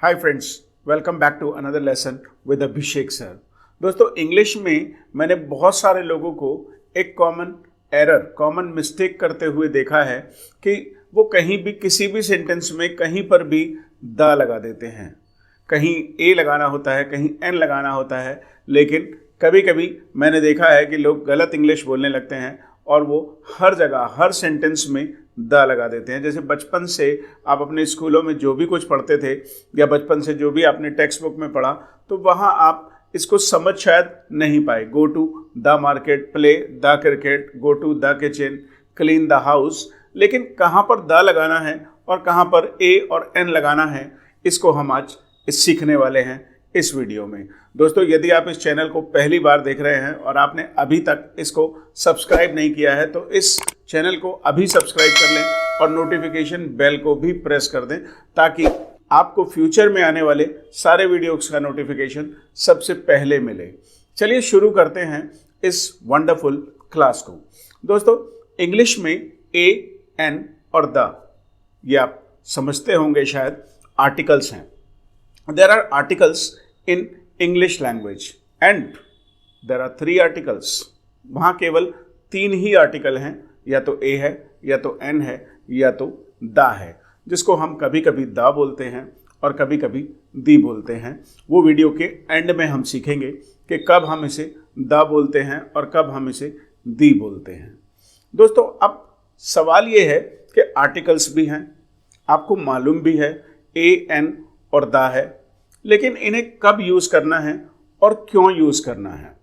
Hi friends, welcome back to another lesson with Abhishek sir. दोस्तों, English में मैंने बहुत सारे लोगों को एक कॉमन मिस्टेक करते हुए देखा है कि वो कहीं भी किसी भी सेंटेंस में कहीं पर भी द लगा देते हैं। कहीं ए लगाना होता है, कहीं एन लगाना होता है, लेकिन कभी कभी मैंने देखा है कि लोग गलत इंग्लिश बोलने लगते हैं और वो हर जगह हर सेंटेंस में द लगा देते हैं। जैसे बचपन से आप अपने स्कूलों में जो भी कुछ पढ़ते थे या बचपन से जो भी आपने टेक्स्ट बुक में पढ़ा, तो वहाँ आप इसको समझ शायद नहीं पाए। Go to the market, play the cricket, go to the kitchen, clean the house. लेकिन कहाँ पर द लगाना है और कहाँ पर ए और एन लगाना है, इसको हम आज सीखने वाले हैं इस वीडियो में। दोस्तों, यदि आप इस चैनल को पहली बार देख रहे हैं और आपने अभी तक इसको सब्सक्राइब नहीं किया है, तो इस चैनल को अभी सब्सक्राइब कर लें और नोटिफिकेशन बेल को भी प्रेस कर दें, ताकि आपको फ्यूचर में आने वाले सारे वीडियोस का नोटिफिकेशन सबसे पहले मिले। चलिए शुरू करते हैं इस वंडरफुल क्लास को। दोस्तों, इंग्लिश में ए, एन और द, ये आप समझते होंगे शायद, आर्टिकल्स हैं। There are articles in English language and there are 3 articles. वहाँ केवल 3 ही आर्टिकल हैं, या तो ए है, या तो एन है, या तो द है, जिसको हम कभी कभी द बोलते हैं और कभी कभी दी बोलते हैं। वो वीडियो के एंड में हम सीखेंगे कि कब हम इसे द बोलते हैं और कब हम इसे दी बोलते हैं। दोस्तों, अब सवाल ये है कि आर्टिकल्स भी हैं, आपको मालूम भी है ए, एन और द है, लेकिन इन्हें कब यूज़ करना है और क्यों यूज़ करना है।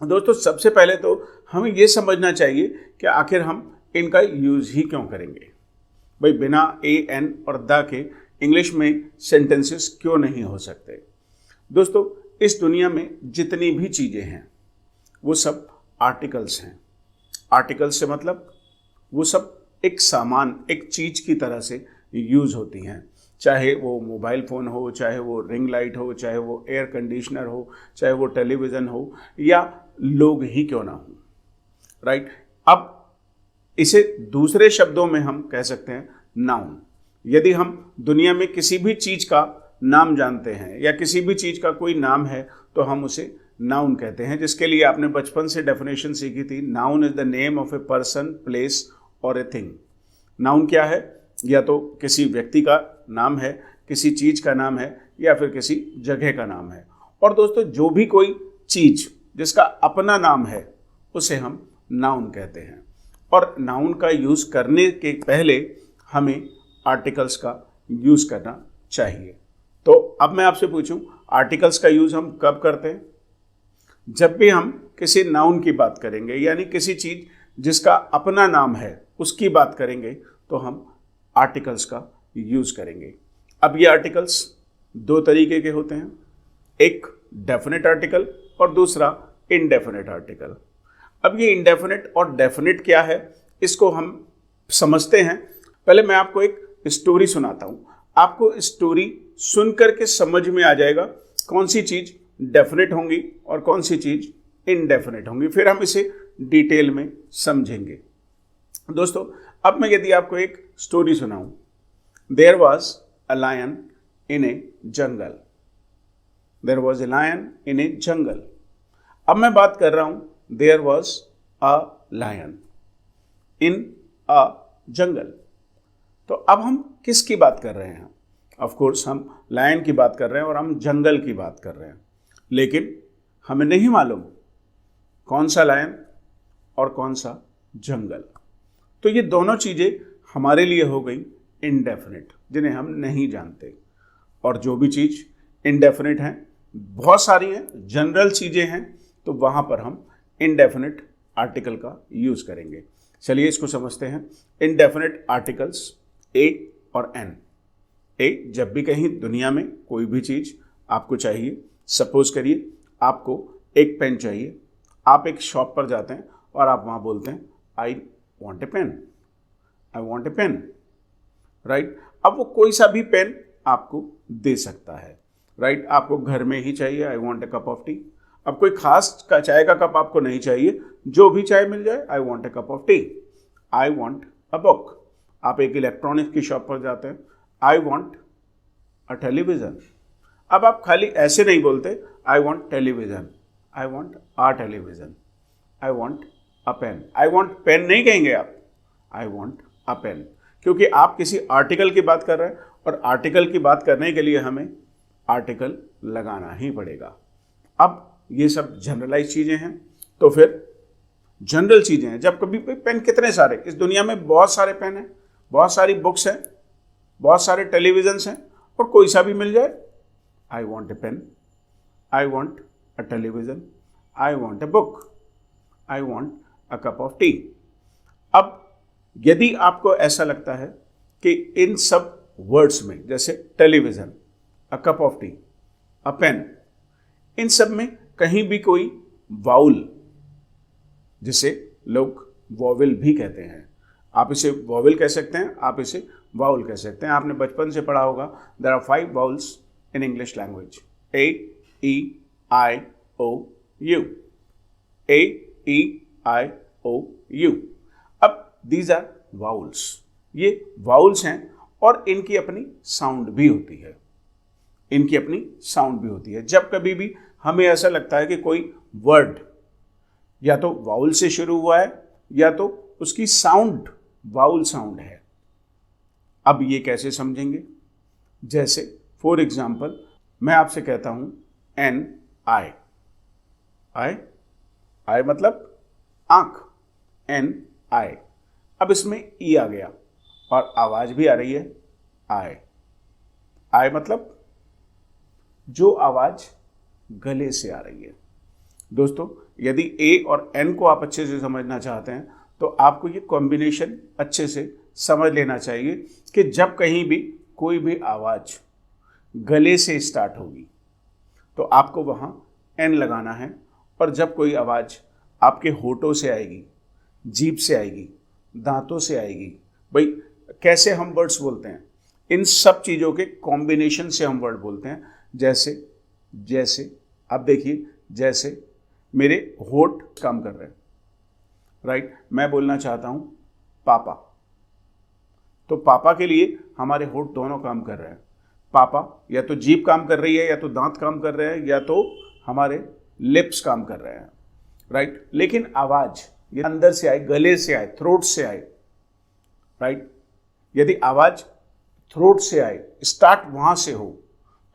दोस्तों, सबसे पहले तो हमें ये समझना चाहिए कि आखिर हम इनका यूज़ ही क्यों करेंगे। भाई, बिना ए, एन और द के इंग्लिश में सेंटेंसेस क्यों नहीं हो सकते। दोस्तों, इस दुनिया में जितनी भी चीज़ें हैं वो सब आर्टिकल्स हैं। आर्टिकल्स से मतलब वो सब एक सामान, एक चीज़ की तरह से यूज़ होती हैं। चाहे वो मोबाइल फ़ोन हो, चाहे वो रिंग लाइट हो, चाहे वो एयर कंडीशनर हो, चाहे वो टेलीविज़न हो, या लोग ही क्यों ना हो, राइट। अब इसे दूसरे शब्दों में हम कह सकते हैं नाउन। यदि हम दुनिया में किसी भी चीज़ का नाम जानते हैं या किसी भी चीज़ का कोई नाम है, तो हम उसे नाउन कहते हैं, जिसके लिए आपने बचपन से डेफिनेशन सीखी थी। Noun is the name of a person, place और ए थिंग। नाउन क्या है? या तो किसी व्यक्ति का नाम है, किसी चीज़ का नाम है, या फिर किसी जगह का नाम है। और दोस्तों, जो भी कोई चीज़ जिसका अपना नाम है उसे हम नाउन कहते हैं। और नाउन का यूज़ करने के पहले हमें आर्टिकल्स का यूज़ करना चाहिए। तो अब मैं आपसे पूछूं, आर्टिकल्स का यूज़ हम कब करते हैं? जब भी हम किसी नाउन की बात करेंगे, यानी किसी चीज़ जिसका अपना नाम है उसकी बात करेंगे, तो हम आर्टिकल्स का यूज़ करेंगे। अब ये आर्टिकल्स 2 तरीके के होते हैं, एक डेफिनेट आर्टिकल और दूसरा इनडेफिनेट आर्टिकल। अब ये इनडेफिनेट और डेफिनेट क्या है, इसको हम समझते हैं। पहले मैं आपको एक स्टोरी सुनाता हूँ। आपको स्टोरी सुन करके समझ में आ जाएगा कौन सी चीज़ डेफिनेट होंगी और कौन सी चीज़ इनडेफिनेट होंगी। फिर हम इसे डिटेल में समझेंगे। दोस्तों, अब मैं यदि आपको एक स्टोरी सुनाऊं, there was a lion in a jungle. There was a lion in a jungle. अब मैं बात कर रहा हूं, there was a lion in a jungle. तो अब हम किसकी बात कर रहे हैं? ऑफ कोर्स हम लायन की बात कर रहे हैं और हम जंगल की बात कर रहे हैं, लेकिन हमें नहीं मालूम कौन सा लायन और कौन सा जंगल। तो ये दोनों चीज़ें हमारे लिए हो गई इनडेफिनेट, जिन्हें हम नहीं जानते। और जो भी चीज़ इनडेफिनेट हैं, बहुत सारी हैं, जनरल चीज़ें हैं, तो वहाँ पर हम इनडेफिनेट आर्टिकल का यूज़ करेंगे। चलिए इसको समझते हैं। इनडेफिनेट आर्टिकल्स ए और एन। ए, जब भी कहीं दुनिया में कोई भी चीज़ आपको चाहिए, सपोज करिए आपको एक पेन चाहिए, आप एक शॉप पर जाते हैं और आप वहाँ बोलते हैं I want a pen, I want a pen, right. अब वो कोई सा भी पेन आपको दे सकता है, राइट। आपको घर में ही चाहिए, आई want A cup of tea. अब कोई खास चाय का कप आपको नहीं चाहिए, जो भी चाय मिल जाए, I want A cup of T. I want a book. आप एक इलेक्ट्रॉनिक्स की शॉप पर जाते हैं, आई वॉन्ट अ टेलीविज़न। अब आप खाली ऐसे नहीं बोलते I want television, I want a television, I want a pen. I want pen नहीं कहेंगे आप, आई वॉन्ट अ पेन, क्योंकि आप किसी आर्टिकल की बात कर रहे हैं और आर्टिकल की बात करने के लिए हमें आर्टिकल लगाना ही पड़ेगा। अब ये सब जनरलाइज चीज़ें हैं, तो फिर जनरल चीज़ें हैं। जब कभी पेन, कितने सारे इस दुनिया में, बहुत सारे पेन हैं, बहुत सारी बुक्स हैं, बहुत सारे टेलीविजन्स हैं, और कोई सा भी मिल जाए। I want a pen, I want a television, I want a book, I want a cup of tea. अब यदि आपको ऐसा लगता है कि इन सब वर्ड्स में, जैसे television, a cup of tea, a pen, इन सब में कहीं भी कोई वाउल, जिसे लोग वॉवेल भी कहते हैं, आप इसे वॉवेल कह सकते हैं, आप इसे वाउल कह सकते हैं। आपने बचपन से पढ़ा होगा, there are 5 vowels in English language, A, E, I, O, U, A, E, I, O, U. अब दीज आर वाउल्स, ये वाउल्स हैं और इनकी अपनी साउंड भी होती है, इनकी अपनी साउंड भी होती है। जब कभी भी हमें ऐसा लगता है कि कोई वर्ड या तो वाउल से शुरू हुआ है या तो उसकी साउंड वाउल साउंड है, अब ये कैसे समझेंगे? जैसे फॉर एग्जाम्पल मैं आपसे कहता हूं एन आई, आई, आई मतलब आंख, एन आई। अब इसमें ई आ गया और आवाज भी आ रही है आई, आई मतलब जो आवाज गले से आ रही है। दोस्तों, यदि ए और एन को आप अच्छे से समझना चाहते हैं तो आपको ये कॉम्बिनेशन अच्छे से समझ लेना चाहिए कि जब कहीं भी कोई भी आवाज़ गले से स्टार्ट होगी तो आपको वहाँ एन लगाना है, और जब कोई आवाज़ आपके होठों से आएगी, जीभ से आएगी, दांतों से आएगी, भाई कैसे हम वर्ड्स बोलते हैं, इन सब चीज़ों के कॉम्बिनेशन से हम वर्ड बोलते हैं। जैसे जैसे अब देखिए, जैसे मेरे होठ काम कर रहे हैं, राइट, मैं बोलना चाहता हूँ पापा, तो पापा के लिए हमारे होठ दोनों काम कर रहे हैं। पापा, या तो जीभ काम कर रही है, या तो दांत काम कर रहे हैं, या तो हमारे लिप्स काम कर रहे हैं, राइट। लेकिन आवाज़ ये अंदर से आए, गले से आए, थ्रोट से आए, राइट। यदि आवाज़ थ्रोट से आए, स्टार्ट वहाँ से हो,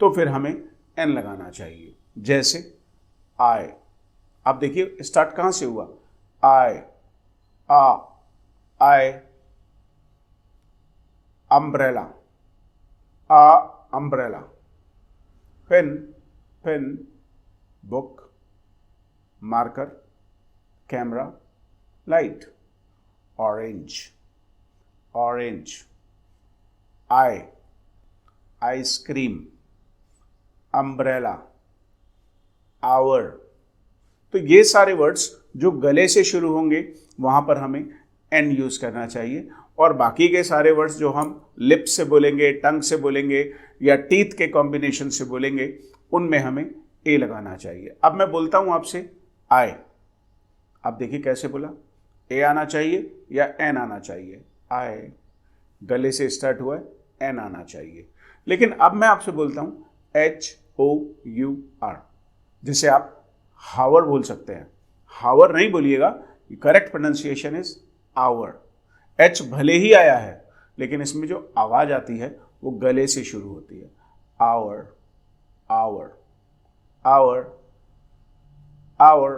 तो फिर हमें एन लगाना चाहिए। जैसे आए, आप देखिए स्टार्ट कहाँ से हुआ, a, a, a, umbrella, a, umbrella, pen, pen, book, marker, camera, light, orange, orange, I, ice cream, umbrella, hour. तो ये सारे वर्ड्स जो गले से शुरू होंगे वहाँ पर हमें एन यूज़ करना चाहिए, और बाकी के सारे वर्ड्स जो हम लिप से बोलेंगे, टंग से बोलेंगे, या टीथ के कॉम्बिनेशन से बोलेंगे, उनमें हमें ए लगाना चाहिए। अब मैं बोलता हूँ आपसे आए, आप देखिए कैसे बोला, ए आना चाहिए या एन आना चाहिए? आए, गले से स्टार्ट हुआ है, एन आना चाहिए। लेकिन अब मैं आपसे बोलता हूँ HOUR, जिसे आप हावर बोल सकते हैं। हावर नहीं बोलिएगा, correct pronunciation is hour. H भले ही आया है, लेकिन इसमें जो आवाज आती है वो गले से शुरू होती है। Hour, hour, hour, hour,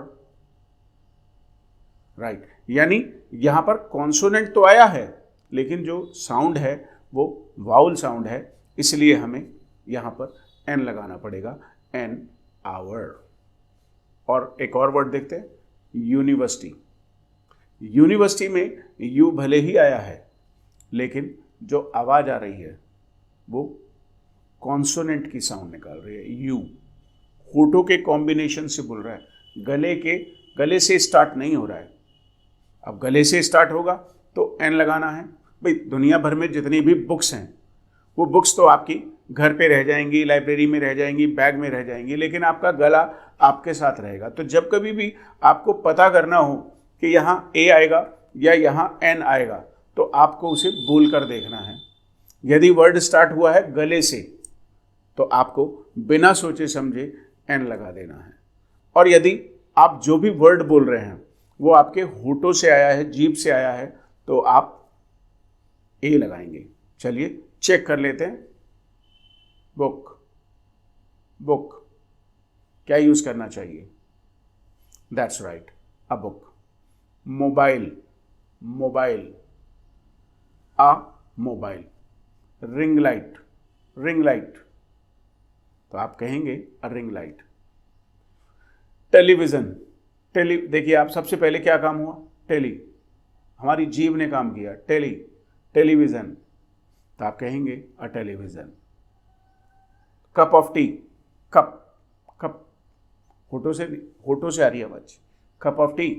right. यानी यहां पर कॉन्सोनेंट तो आया है, लेकिन जो साउंड है वो वाउल साउंड है, इसलिए हमें यहां पर एन लगाना पड़ेगा, एन, आवर। और एक और वर्ड देखते हैं, यूनिवर्सिटी। यूनिवर्सिटी में यू भले ही आया है, लेकिन जो आवाज आ रही है वो कॉन्सोनेंट की साउंड निकाल रही है, यू। होठों के कॉम्बिनेशन से बोल रहा है, गले से स्टार्ट नहीं हो रहा है। अब गले से स्टार्ट होगा तो एन लगाना है। भाई दुनिया भर में जितनी भी बुक्स हैं, वो बुक्स तो आपकी घर पे रह जाएंगी, लाइब्रेरी में रह जाएंगी, बैग में रह जाएंगी, लेकिन आपका गला आपके साथ रहेगा। तो जब कभी भी आपको पता करना हो कि यहाँ ए आएगा या यहाँ एन आएगा तो आपको उसे बोल कर देखना है। यदि वर्ड स्टार्ट हुआ है गले से तो आपको बिना सोचे समझे एन लगा देना है। और यदि आप जो भी वर्ड बोल रहे हैं वो आपके होठों से आया है, जीभ से आया है, तो आप ए लगाएंगे। चलिए चेक कर लेते हैं। बुक, बुक, क्या यूज करना चाहिए? That's right, a book. Mobile, mobile, a mobile. Ring light, ring light, तो आप कहेंगे अ रिंग लाइट। टेलीविजन, देखिए आप सबसे पहले क्या काम हुआ? टेली, हमारी जीभ ने काम किया। टेलीविजन, तो आप कहेंगे a television. Cup of T, cup, cup, होठों से आ रही है आवाज। Cup of tea,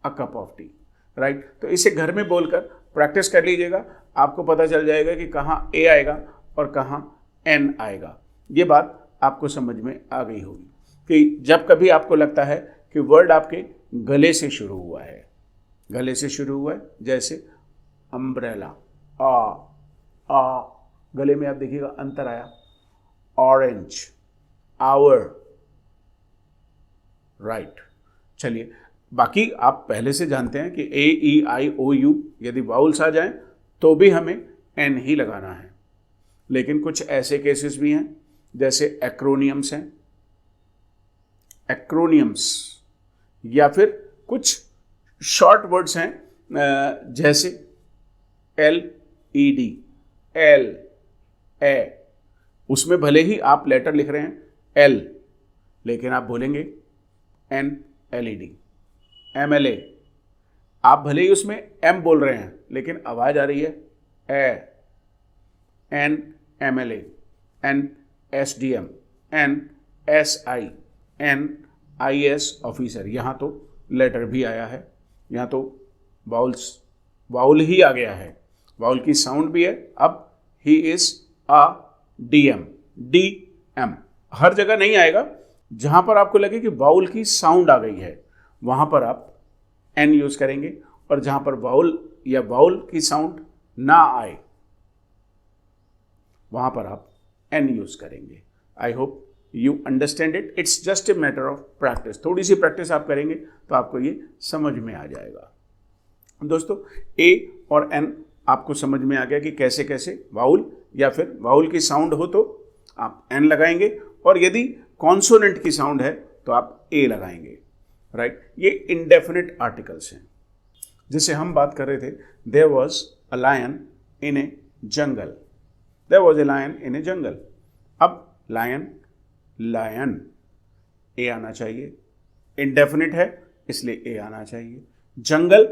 a cup of T, right. तो इसे घर में बोलकर प्रैक्टिस कर लीजिएगा, आपको पता चल जाएगा कि कहाँ ए आएगा और कहाँ एन आएगा। ये बात आपको समझ में आ गई होगी कि जब कभी आपको लगता है कि वर्ड आपके गले से शुरू हुआ है, गले से शुरू हुआ है, जैसे अम्ब्रेला, आ, गले में आप देखिएगा अंतर आया। Orange, hour, right. चलिए, बाकी आप पहले से जानते हैं कि ए, ई, आई, ओ, यू यदि वाउल्स आ जाएं तो भी हमें एन ही लगाना है। लेकिन कुछ ऐसे केसेस भी हैं जैसे एक्रोनियम्स हैं, एक्रोनियम्स, या फिर कुछ शॉर्ट वर्ड्स हैं जैसे एल, ई, डी, एल, ए। उसमें भले ही आप लेटर लिख रहे हैं एल, लेकिन आप बोलेंगे एन, एल, ई, डी। एम, एल, ए, आप भले ही उसमें एम बोल रहे हैं लेकिन आवाज आ रही है A. N, M, L, A, N, S, D, M, N, S, I, N, I, S officer. यहाँ तो लेटर भी आया है, यहाँ तो वाउल ही आ गया है, वाउल की साउंड भी है। अब he is a D M, D M हर जगह नहीं आएगा। जहाँ पर आपको लगे कि वाउल की साउंड आ गई है वहाँ पर आप एन यूज करेंगे, और जहाँ पर वाउल या वाउल की साउंड ना आए वहाँ पर आप एन यूज करेंगे। आई hope you understand it. It's just a matter of practice. थोड़ी सी प्रैक्टिस आप करेंगे तो आपको ये समझ में आ जाएगा। दोस्तों, ए और एन आपको समझ में आ गया कि कैसे कैसे वाउल या फिर वाउल की साउंड हो तो आप एन लगाएंगे, और यदि कॉन्सोनेंट की साउंड है तो आप ए लगाएंगे, राइट। ये इंडेफिनिट आर्टिकल्स हैं। जिसे हम बात कर रहे थे, there was a lion in a jungle, there was a lion in a jungle. अब लायन, लायन, ए आना चाहिए। इंडेफिनिट है इसलिए ए आना चाहिए। जंगल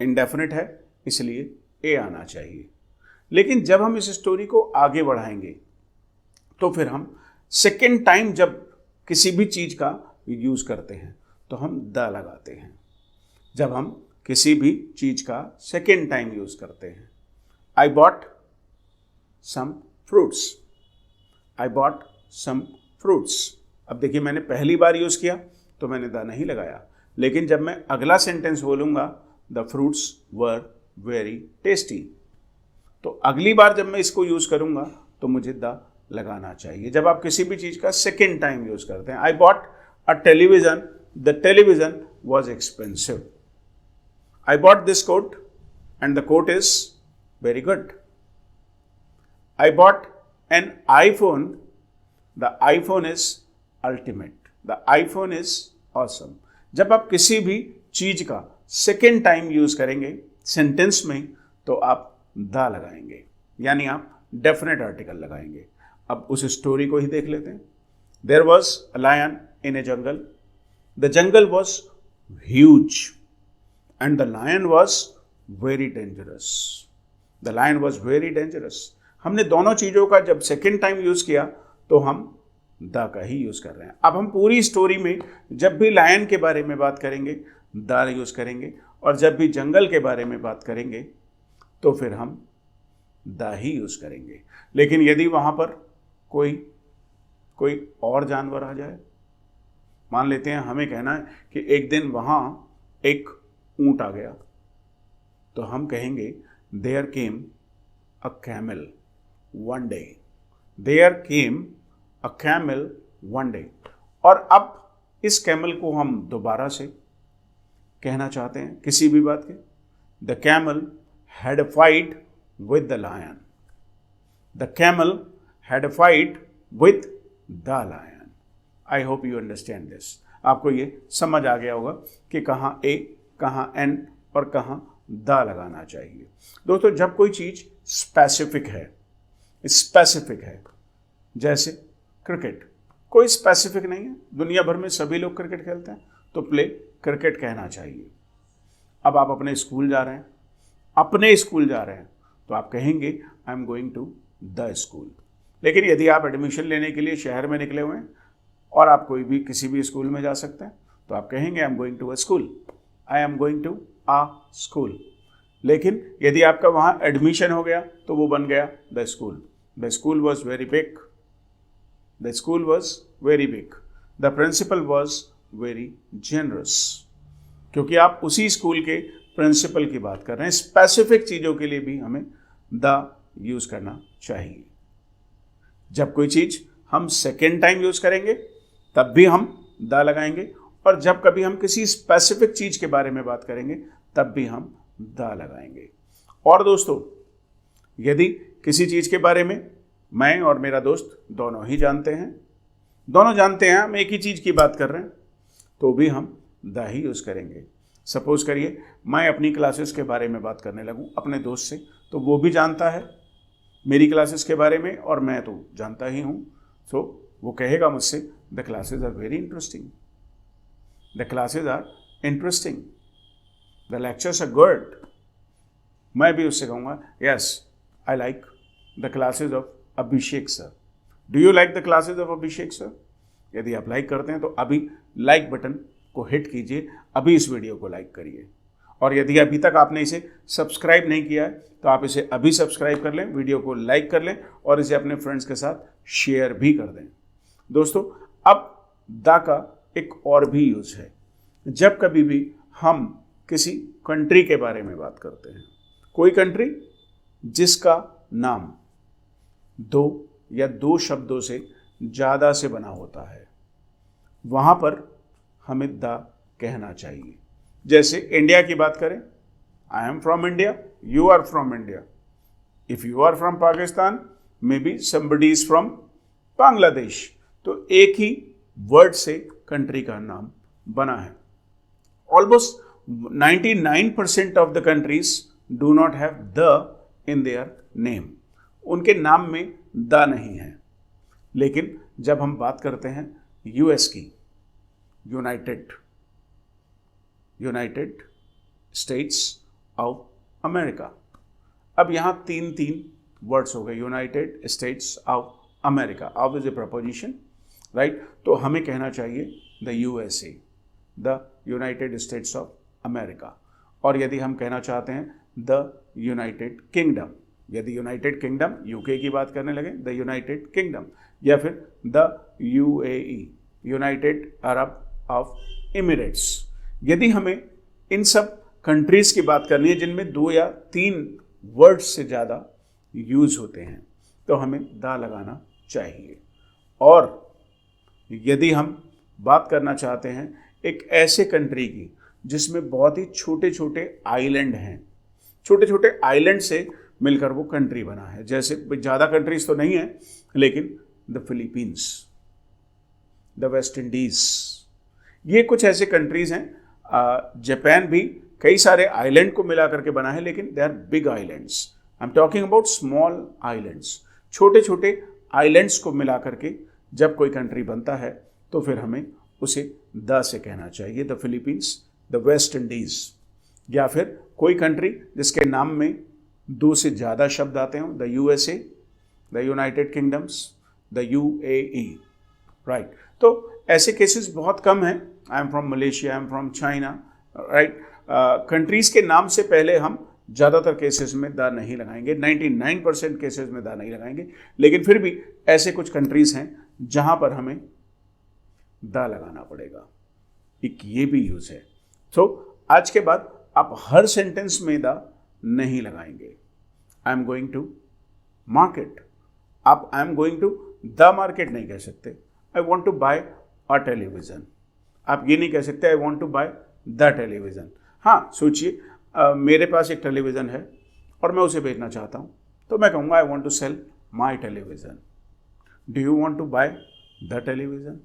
इंडेफिनिट है इसलिए ए आना चाहिए। लेकिन जब हम इस स्टोरी को आगे बढ़ाएंगे तो फिर हम सेकेंड टाइम जब किसी भी चीज का यूज करते हैं तो हम द लगाते हैं। जब हम किसी भी चीज का सेकेंड टाइम यूज करते हैं, I bought some fruits, I bought some fruits. अब देखिए, मैंने पहली बार यूज किया तो मैंने द नहीं लगाया, लेकिन जब मैं अगला सेंटेंस बोलूंगा the fruits were very tasty, तो अगली बार जब मैं इसको यूज करूंगा तो मुझे द लगाना चाहिए। जब आप किसी भी चीज का सेकेंड टाइम यूज करते हैं, I bought a television, the television was expensive. I bought this coat and the coat is very good. I bought an iPhone, the iPhone is ultimate, the iPhone is awesome. जब आप किसी भी चीज का second time use करेंगे sentence में तो आप द लगाएंगे, यानी आप डेफिनेट आर्टिकल लगाएंगे। अब उस स्टोरी को ही देख लेते हैं। There was a lion in a jungle, the jungle was huge and the lion was very dangerous, the lion was very dangerous. हमने दोनों चीजों का जब सेकेंड टाइम यूज किया तो हम द का ही यूज कर रहे हैं। अब हम पूरी स्टोरी में जब भी लायन के बारे में बात करेंगे द यूज करेंगे, और जब भी जंगल के बारे में बात करेंगे तो फिर हम द ही यूज करेंगे। लेकिन यदि वहां पर कोई और जानवर आ जाए, मान लेते हैं हमें कहना है कि एक दिन वहां एक ऊंट आ गया, तो हम कहेंगे there came a camel one day. There came a camel one day. और अब इस कैमल को हम दोबारा से कहना चाहते हैं किसी भी बात के। The camel had a fight with the lion. The camel had a fight with the lion. I hope you understand this. आपको ये समझ आ गया होगा कि कहाँ ए, कहाँ एन और कहाँ द लगाना चाहिए। दोस्तों, जब कोई चीज़ स्पेसिफिक है, जैसे क्रिकेट, कोई स्पेसिफिक नहीं है, दुनिया भर में सभी लोग क्रिकेट खेलते हैं, तो प्ले क्रिकेट कहना चाहिए। अब आप अपने स्कूल जा रहे हैं, तो आप कहेंगे I am going to the school. लेकिन यदि आप एडमिशन लेने के लिए शहर में निकले हुए हैं और आप कोई भी किसी भी स्कूल में जा सकते हैं, तो आप कहेंगे I am going to a school, I am going to a school. लेकिन यदि आपका वहाँ एडमिशन हो गया तो वो बन गया the school. The school was very big, the school was very big, the principal was very generous. क्योंकि आप उसी स्कूल के प्रिंसिपल की बात कर रहे हैं। स्पेसिफिक चीज़ों के लिए भी हमें द यूज़ करना चाहिए। जब कोई चीज़ हम सेकेंड टाइम यूज़ करेंगे तब भी हम द लगाएंगे, और जब कभी हम किसी स्पेसिफिक चीज़ के बारे में बात करेंगे तब भी हम द लगाएंगे। और दोस्तों, यदि किसी चीज़ के बारे में मैं और मेरा दोस्त दोनों जानते हैं हम एक ही चीज़ की बात कर रहे हैं, तो भी हम द ही यूज़ करेंगे। सपोज करिए मैं अपनी क्लासेस के बारे में बात करने लगूं अपने दोस्त से, तो वो भी जानता है मेरी क्लासेस के बारे में और मैं तो जानता ही हूँ। सो वो कहेगा मुझसे the classes are very interesting, the classes are interesting, the lectures are good. मैं भी उससे कहूँगा yes I like the classes of Abhishek sir. Do you like the classes of Abhishek sir? यदि आप लाइक करते हैं तो अभी लाइक बटन को हिट कीजिए, अभी इस वीडियो को लाइक करिए। और यदि अभी तक आपने इसे सब्सक्राइब नहीं किया है तो आप इसे अभी सब्सक्राइब कर लें, वीडियो को लाइक कर लें और इसे अपने फ्रेंड्स के साथ शेयर भी कर दें। दोस्तों, अब द का एक और भी यूज़ है। जब कभी भी हम किसी कंट्री के बारे में बात करते हैं, कोई कंट्री जिसका नाम दो शब्दों से ज़्यादा से बना होता है, वहाँ पर हमें द कहना चाहिए। जैसे इंडिया की बात करें, I am from India, you are from India. If you are from Pakistan, may be somebody is from Bangladesh. तो एक ही वर्ड से कंट्री का नाम बना है। Almost 99% of the countries do not have the in their name. उनके नाम में द नहीं है। लेकिन जब हम बात करते हैं यूएस की, यूनाइटेड स्टेट्स ऑफ अमेरिका, अब यहाँ तीन वर्ड्स हो गए, United states of America. Of is a preposition, right? तो हमें कहना चाहिए the USA, the United states of America. और यदि हम कहना चाहते हैं द यूनाइटेड किंगडम, यदि यूनाइटेड किंगडम यूके की बात करने लगे, द यूनाइटेड किंगडम, या फिर the UAE, United Arab of Emirates. यदि हमें इन सब कंट्रीज़ की बात करनी है जिनमें 2 या 3 वर्ड्स से ज़्यादा यूज़ होते हैं, तो हमें द लगाना चाहिए। और यदि हम बात करना चाहते हैं एक ऐसे कंट्री की जिसमें बहुत ही छोटे छोटे आइलैंड हैं, छोटे छोटे आइलैंड से मिलकर वो कंट्री बना है, जैसे ज़्यादा कंट्रीज़ तो नहीं है, लेकिन the Philippines, the West Indies, ये कुछ ऐसे कंट्रीज़ हैं। जापान भी कई सारे आइलैंड को मिला करके बना है, लेकिन they are big islands. I am talking about small islands. छोटे छोटे आइलैंड्स को मिला करके जब कोई कंट्री बनता है तो फिर हमें उसे द से कहना चाहिए। The Philippines, the West Indies, या फिर कोई कंट्री जिसके नाम में 2 से ज़्यादा शब्द आते हों, the USA, the United kingdoms, the UAE, right? तो ऐसे केसेस बहुत कम हैं। आई am from Malaysia, I am from China, right? Countries के नाम से पहले हम ज़्यादातर केसेस में द नहीं लगाएंगे, 99% केसेस में द नहीं लगाएंगे, लेकिन फिर भी ऐसे कुछ कंट्रीज़ हैं जहाँ पर हमें द लगाना पड़ेगा। एक ये भी यूज़ है। तो आज के बाद आप हर सेंटेंस में द नहीं लगाएंगे। I am going to market, आप I am going to the market नहीं कह सकते। I want to buy a television, आप ये नहीं कह सकते I want to buy the television. हाँ सोचिए, मेरे पास एक टेलीविज़न है और मैं उसे बेचना चाहता हूँ, तो मैं कहूँगा I want to sell my television. Do you want to buy the television?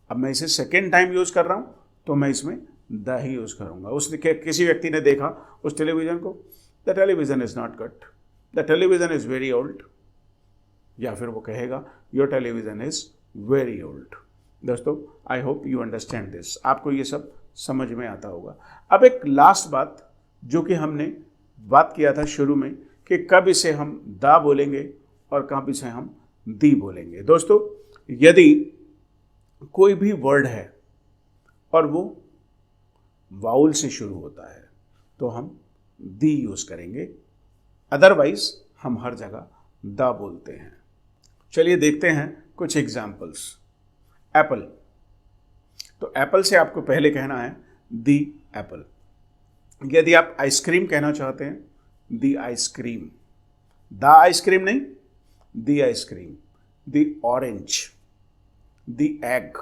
अब मैं इसे सेकेंड टाइम यूज़ कर रहा हूँ तो मैं इसमें द ही यूज़ करूँगा। उसने किसी व्यक्ति ने देखा उस टेलीविज़न को, the television is not good, the television is very old, या फिर वो कहेगा your television is very old. दोस्तों I hope you understand this, आपको ये सब समझ में आता होगा। अब एक लास्ट बात जो कि हमने बात किया था शुरू में कि कब इसे हम दा बोलेंगे और कब इसे हम दी बोलेंगे। दोस्तों यदि कोई भी वर्ड है और वो वाउल से शुरू होता है तो हम दी यूज़ करेंगे, अदरवाइज हम हर जगह दा बोलते हैं। चलिए देखते हैं कुछ एग्जाम्पल्स। एप्पल, तो एप्पल से आपको पहले कहना है दी एप्पल। यदि आप आइसक्रीम कहना चाहते हैं दी आइसक्रीम, द आइसक्रीम नहीं, the ice cream, the orange, the egg.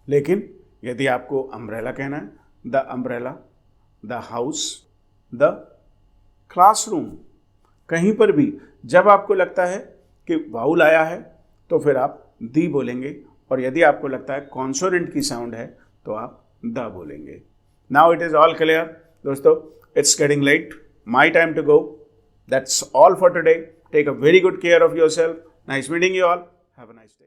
लेकिन यदि आपको अम्ब्रेला कहना है the umbrella, the house, the classroom. कहीं पर भी जब आपको लगता है कि वाउल आया है तो फिर आप दी बोलेंगे, और यदि आपको लगता है कॉन्सोनेंट की साउंड है तो आप द बोलेंगे। Now it is all clear दोस्तों, it's getting late, my time to go. That's all for today. Take a very good care of your self. Nice meeting you all, have a nice day.